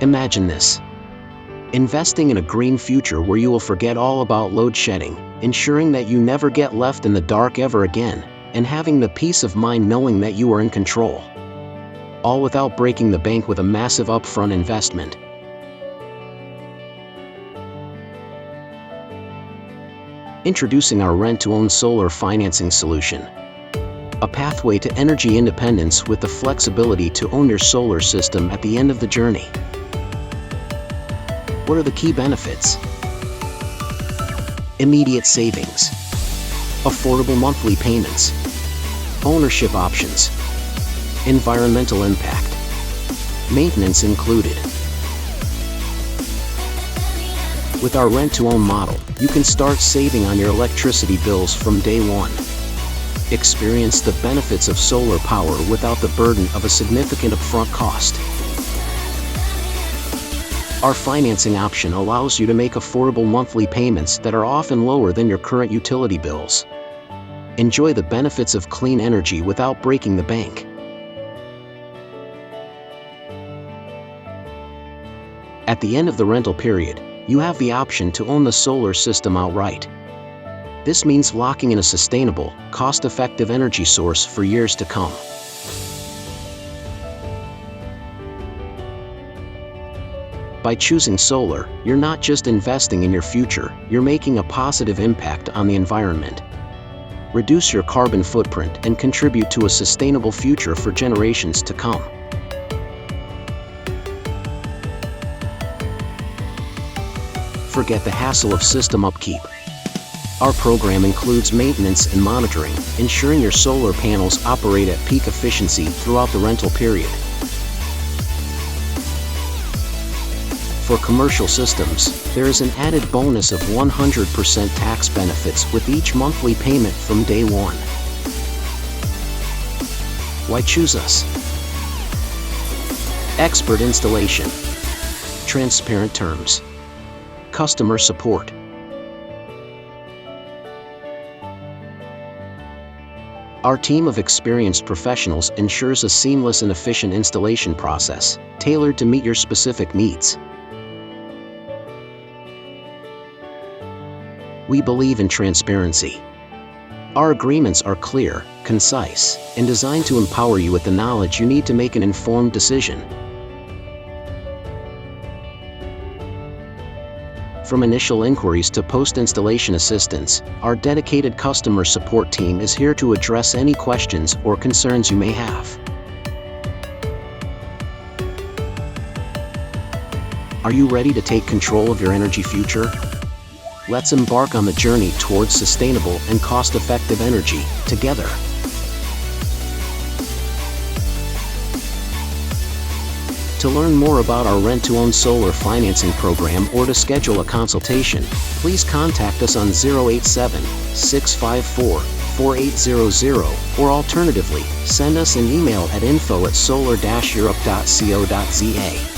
Imagine this: investing in a green future where you will forget all about load shedding, ensuring that you never get left in the dark ever again, and having the peace of mind knowing that you are in control. All without breaking the bank with a massive upfront investment. Introducing our rent-to-own solar financing solution. A pathway to energy independence with the flexibility to own your solar system at the end of the journey. What are the key benefits? Immediate savings, affordable monthly payments, ownership options, environmental impact, maintenance included. With our rent-to-own model, you can start saving on your electricity bills from day one. Experience the benefits of solar power without the burden of a significant upfront cost. Our financing option allows you to make affordable monthly payments that are often lower than your current utility bills. Enjoy the benefits of clean energy without breaking the bank. At the end of the rental period, you have the option to own the solar system outright. This means locking in a sustainable, cost-effective energy source for years to come. By choosing solar, you're not just investing in your future, you're making a positive impact on the environment. Reduce your carbon footprint and contribute to a sustainable future for generations to come. Forget the hassle of system upkeep. Our program includes maintenance and monitoring, ensuring your solar panels operate at peak efficiency throughout the rental period. For commercial systems, there is an added bonus of 100% tax benefits with each monthly payment from day one. Why choose us? Expert installation, transparent terms, customer support. Our team of experienced professionals ensures a seamless and efficient installation process, tailored to meet your specific needs. We believe in transparency. Our agreements are clear, concise, and designed to empower you with the knowledge you need to make an informed decision. From initial inquiries to post-installation assistance, our dedicated customer support team is here to address any questions or concerns you may have. Are you ready to take control of your energy future? Let's embark on the journey towards sustainable and cost-effective energy together. To learn more about our rent-to-own solar financing program or to schedule a consultation, please contact us on 087-654-4800 or alternatively, send us an email at info@solar-europe.co.za.